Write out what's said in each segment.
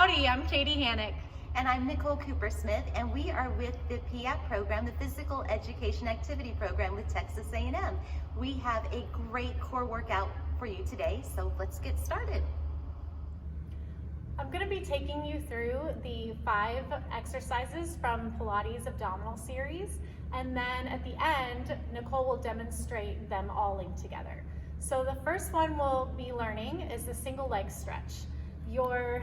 Howdy, I'm Katy Hanik. And I'm Nicole Kuppersmith, and we are with the PAP program, the Physical Education Activity Program with Texas A&M. We have a great core workout for you today, so let's get started. I'm going to be taking you through the 5 exercises from Pilates abdominal series, and then at the end, Nicole will demonstrate them all linked together. So the first one we'll be learning is the single leg stretch. Your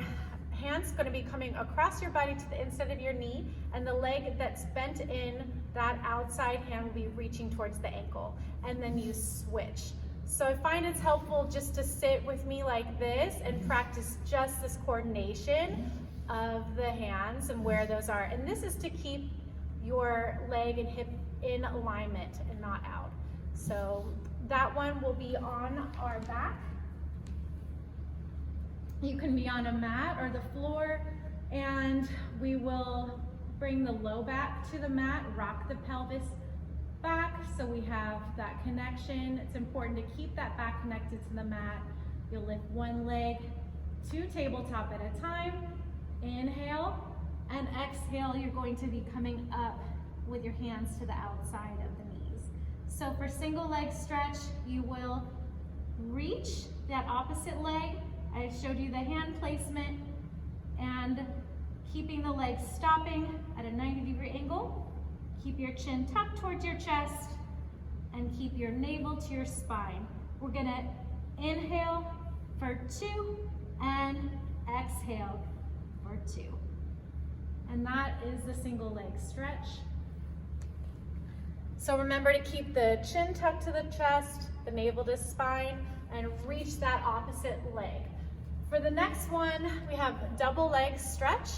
hand's going to be coming across your body to the inside of your knee, and the leg that's bent in, that outside hand will be reaching towards the ankle, and then you switch. So I find it's helpful just to sit with me like this and practice just this coordination of the hands and where those are. And this is to keep your leg and hip in alignment and not out. So that one will be on our back. You can be on a mat or the floor, and we will bring the low back to the mat, rock the pelvis back so we have that connection. It's important to keep that back connected to the mat. You'll lift one leg to tabletop at a time. Inhale and exhale. You're going to be coming up with your hands to the outside of the knees. So for single leg stretch, you will reach that opposite leg. I showed you the hand placement and keeping the legs stopping at a 90-degree angle. Keep your chin tucked towards your chest and keep your navel to your spine. We're gonna inhale for 2 and exhale for 2. And that is the single leg stretch. So remember to keep the chin tucked to the chest, the navel to spine, and reach that opposite leg. For the next one, we have double leg stretch.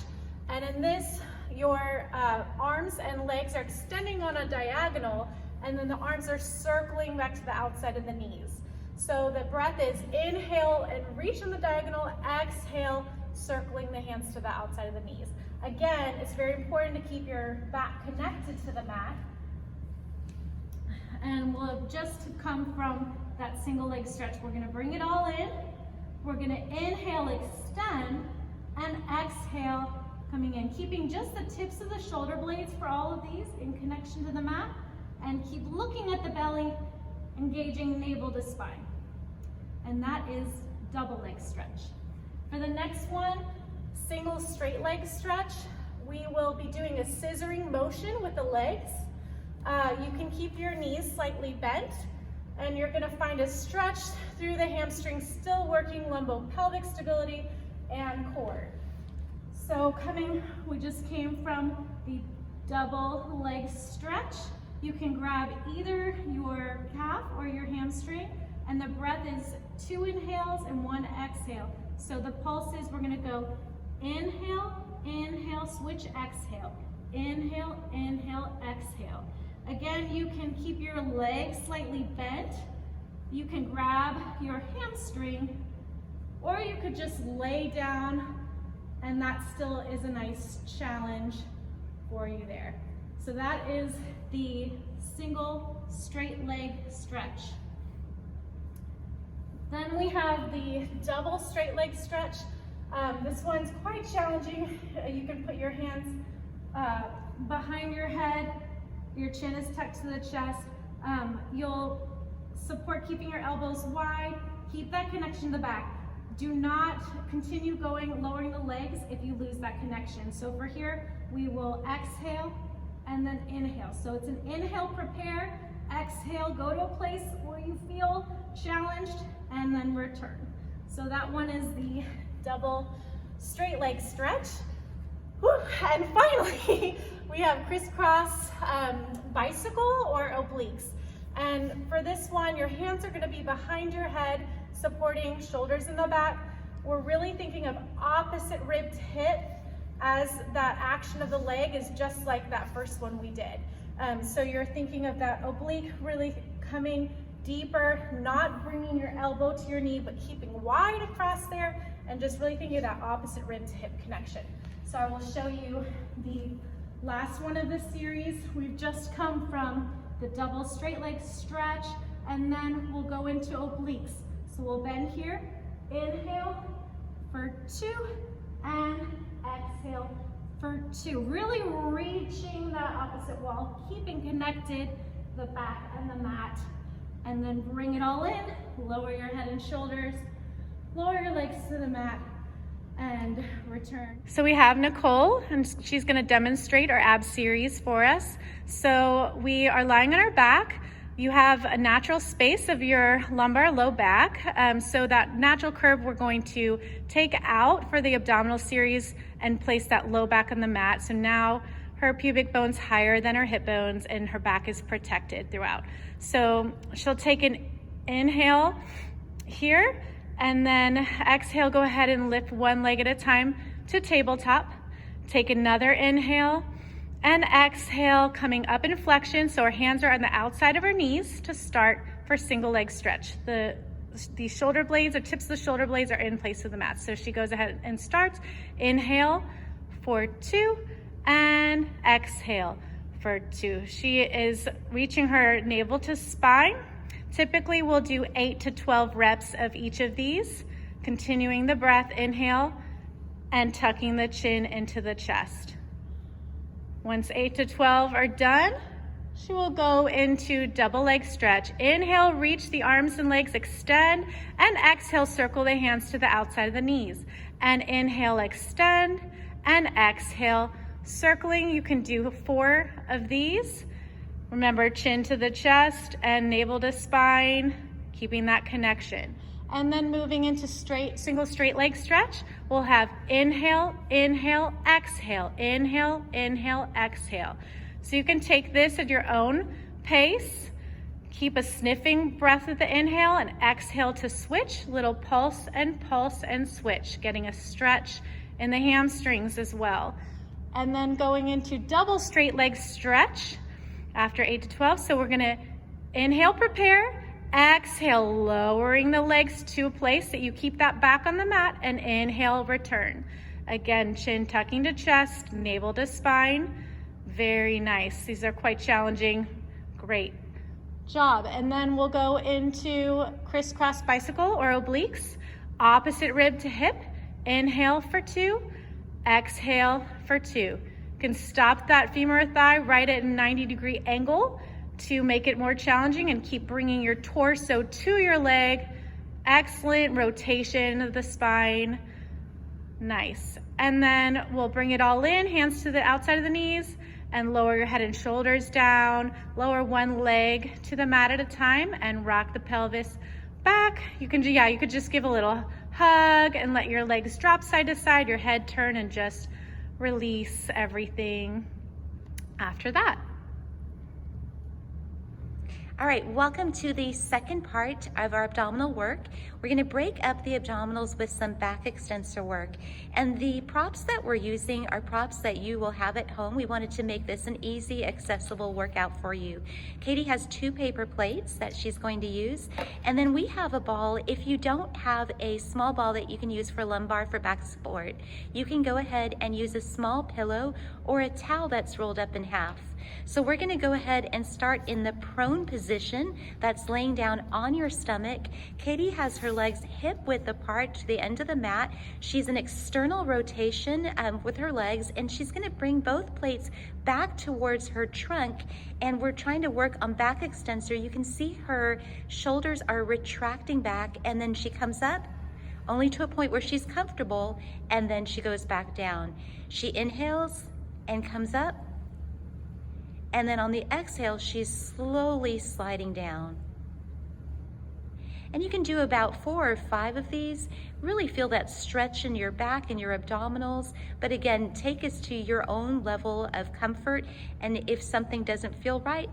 And in this, your arms and legs are extending on a diagonal, and then the arms are circling back to the outside of the knees. So the breath is inhale and reach on the diagonal, exhale, circling the hands to the outside of the knees. Again, it's very important to keep your back connected to the mat. And we'll just come from that single leg stretch. We're gonna bring it all in. We're gonna inhale, extend, and exhale, coming in, keeping just the tips of the shoulder blades for all of these in connection to the mat, and keep looking at the belly, engaging navel to spine. And that is double leg stretch. For the next one, single straight leg stretch, we will be doing a scissoring motion with the legs. You can keep your knees slightly bent, and you're gonna find a stretch through the hamstrings, still working lumbo-pelvic stability and core. So we just came from the double leg stretch. You can grab either your calf or your hamstring, and the breath is 2 inhales and 1 exhale. So the pulse is, we're gonna go inhale, inhale, switch, exhale. Inhale, inhale, exhale. Again, you can keep your legs slightly bent. You can grab your hamstring, or you could just lay down, and that still is a nice challenge for you there. So that is the single straight leg stretch. Then we have the double straight leg stretch. This one's quite challenging. You can put your hands behind your head. Your chin is tucked to the chest. You'll support keeping your elbows wide. Keep that connection to the back. Do not continue going, lowering the legs if you lose that connection. So for here, we will exhale and then inhale. So it's an inhale, prepare, exhale, go to a place where you feel challenged, and then return. So that one is the double straight leg stretch. Whew. And finally, we have crisscross bicycle or obliques. And for this one, your hands are gonna be behind your head, supporting shoulders in the back. We're really thinking of opposite ribbed hip, as that action of the leg is just like that first one we did. So you're thinking of that oblique really coming deeper, not bringing your elbow to your knee, but keeping wide across there, and just really thinking of that opposite rib to hip connection. So I will show you the last one of this series. We've just come from the double straight leg stretch, and then we'll go into obliques. So we'll bend here, inhale for 2, and exhale for 2. Really reaching that opposite wall, keeping connected the back and the mat. And then bring it all in, lower your head and shoulders, lower your legs to the mat, and return. So we have Nicole, and she's gonna demonstrate our ab series for us. So we are lying on our back. You have a natural space of your lumbar low back. So that natural curve we're going to take out for the abdominal series and place that low back on the mat. So now her pubic bone's higher than her hip bones and her back is protected throughout. So she'll take an inhale here, and then exhale, go ahead and lift one leg at a time to tabletop. Take another inhale and exhale, coming up in flexion. So our hands are on the outside of our knees to start for single leg stretch. The shoulder blades or tips of the shoulder blades are in place of the mat. So she goes ahead and starts. Inhale for 2 and exhale for 2. She is reaching her navel to spine. Typically we'll do 8 to 12 reps of each of these. Continuing the breath, inhale and tucking the chin into the chest. Once 8 to 12 are done, she will go into double leg stretch. Inhale, reach the arms and legs, extend, and exhale, circle the hands to the outside of the knees. And inhale, extend, and exhale, circling. You can do 4 of these. Remember, chin to the chest and navel to spine, keeping that connection. And then moving into single straight leg stretch, we'll have inhale, inhale, exhale, inhale, inhale, exhale. So you can take this at your own pace. Keep a sniffing breath at the inhale and exhale to switch. Little pulse and switch, getting a stretch in the hamstrings as well. And then going into double straight leg stretch after 8 to 12. So we're gonna inhale, prepare, exhale, lowering the legs to a place that you keep that back on the mat, and inhale, return. Again, chin tucking to chest, navel to spine. Very nice. These are quite challenging. Great job. And then we'll go into crisscross bicycle or obliques. Opposite rib to hip. Inhale for 2, exhale for 2. You can stop that femur thigh right at a 90-degree angle to make it more challenging, and keep bringing your torso to your leg. Excellent rotation of the spine. Nice. And then we'll bring it all in, hands to the outside of the knees, and lower your head and shoulders down. Lower one leg to the mat at a time and rock the pelvis back. You could just give a little hug and let your legs drop side to side, your head turn, and just release everything after that. All right, welcome to the second part of our abdominal work. We're gonna break up the abdominals with some back extensor work. And the props that we're using are props that you will have at home. We wanted to make this an easy, accessible workout for you. Katy has 2 paper plates that she's going to use. And then we have a ball. If you don't have a small ball that you can use for lumbar for back support, you can go ahead and use a small pillow or a towel that's rolled up in half. So we're gonna go ahead and start in the prone position. That's laying down on your stomach. Katy has her legs hip width apart to the end of the mat. She's an external rotation with her legs, and she's gonna bring both plates back towards her trunk, and we're trying to work on back extensor. You can see her shoulders are retracting back, and then she comes up only to a point where she's comfortable, and then she goes back down. She inhales and comes up, and then on the exhale, she's slowly sliding down. And you can do about 4 or 5 of these. Really feel that stretch in your back and your abdominals. But again, take us to your own level of comfort. And if something doesn't feel right,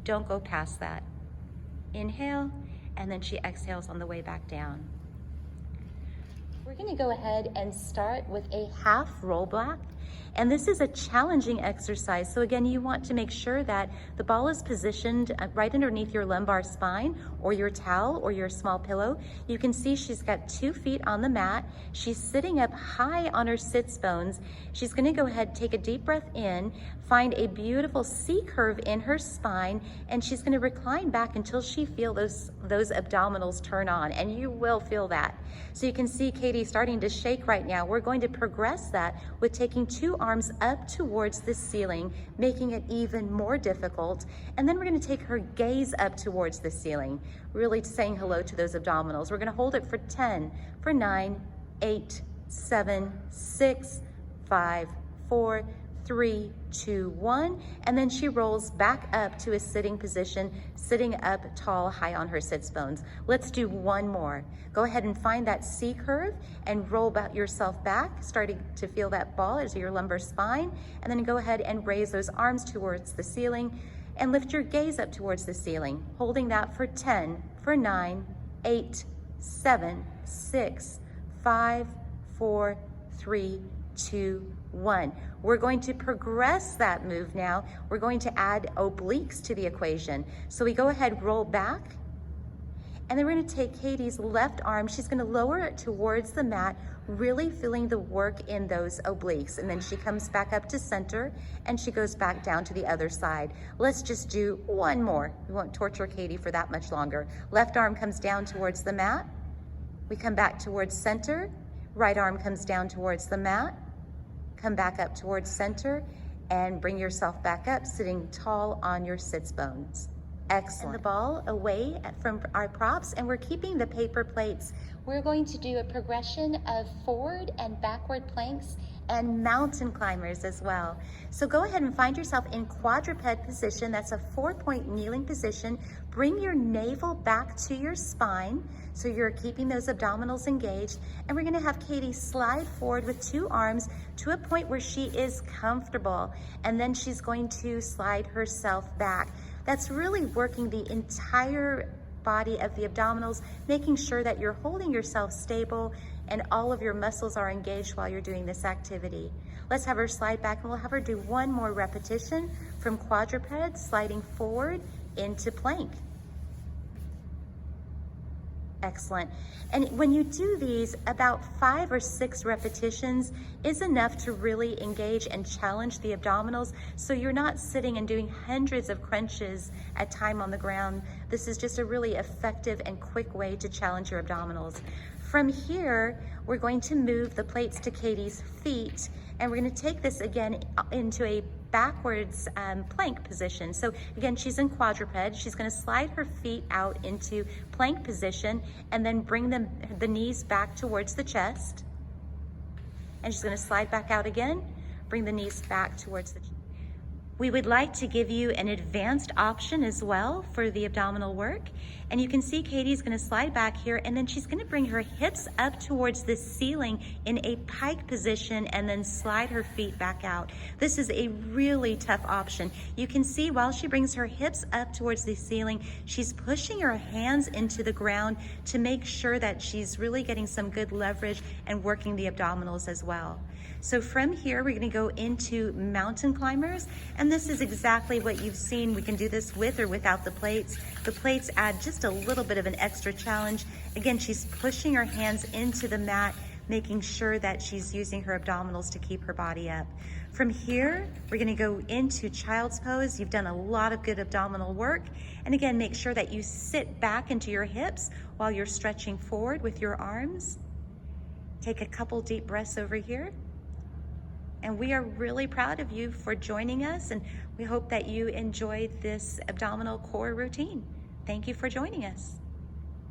don't go past that. Inhale, and then she exhales on the way back down. We're gonna go ahead and start with a half roll back. And this is a challenging exercise. So again, you want to make sure that the ball is positioned right underneath your lumbar spine or your towel or your small pillow. You can see she's got 2 feet on the mat. She's sitting up high on her sits bones. She's gonna go ahead, take a deep breath in, find a beautiful C curve in her spine, and she's gonna recline back until she feels those abdominals turn on, and you will feel that. So you can see Katy Katy starting to shake right now. We're going to progress that with taking 2 arms up towards the ceiling, making it even more difficult. And then we're going to take her gaze up towards the ceiling, really saying hello to those abdominals. We're going to hold it for 10, for 9, 8, 7, 6, 5, 4, 3, 2, 1, and then she rolls back up to a sitting position, sitting up tall, high on her sits bones. Let's do one more. Go ahead and find that C curve and roll yourself back, starting to feel that ball as your lumbar spine, and then go ahead and raise those arms towards the ceiling and lift your gaze up towards the ceiling, holding that for 10, for 9, 8, 7, 6, 5, 4, 3, 2, 1. We're going to progress that move now. We're going to add obliques to the equation. So we go ahead, roll back, and then we're going to take Katy's left arm. She's going to lower it towards the mat, really feeling the work in those obliques. And then she comes back up to center, and she goes back down to the other side. Let's just do one more. We won't torture Katy for that much longer. Left arm comes down towards the mat. We come back towards center. Right arm comes down towards the mat. Come back up towards center and bring yourself back up, sitting tall on your sits bones. Excellent. And the ball away from our props, and we're keeping the paper plates. We're going to do a progression of forward and backward planks and mountain climbers as well. So go ahead and find yourself in quadruped position. That's a 4-point kneeling position. Bring your navel back to your spine so you're keeping those abdominals engaged. And we're gonna have Katy slide forward with 2 arms to a point where she is comfortable. And then she's going to slide herself back. That's really working the entire body of the abdominals, making sure that you're holding yourself stable and all of your muscles are engaged while you're doing this activity. Let's have her slide back, and we'll have her do one more repetition from quadruped, sliding forward into plank. Excellent. And when you do these, about 5 or 6 repetitions is enough to really engage and challenge the abdominals, so you're not sitting and doing hundreds of crunches at a time on the ground. This is just a really effective and quick way to challenge your abdominals. From here, we're going to move the plates to Katy's feet, and we're going to take this again into a backwards plank position. So again, she's in quadruped. She's going to slide her feet out into plank position and then bring the knees back towards the chest. And she's going to slide back out again, bring the knees back towards the chest. We would like to give you an advanced option as well for the abdominal work. And you can see Katy's gonna slide back here, and then she's gonna bring her hips up towards the ceiling in a pike position and then slide her feet back out. This is a really tough option. You can see while she brings her hips up towards the ceiling, she's pushing her hands into the ground to make sure that she's really getting some good leverage and working the abdominals as well. So from here, we're gonna go into mountain climbers, and this is exactly what you've seen. We can do this with or without the plates. The plates add just a little bit of an extra challenge. Again, she's pushing her hands into the mat, making sure that she's using her abdominals to keep her body up. From here, we're gonna go into child's pose. You've done a lot of good abdominal work. And again, make sure that you sit back into your hips while you're stretching forward with your arms. Take a couple deep breaths over here. And we are really proud of you for joining us, and we hope that you enjoyed this abdominal core routine. Thank you for joining us.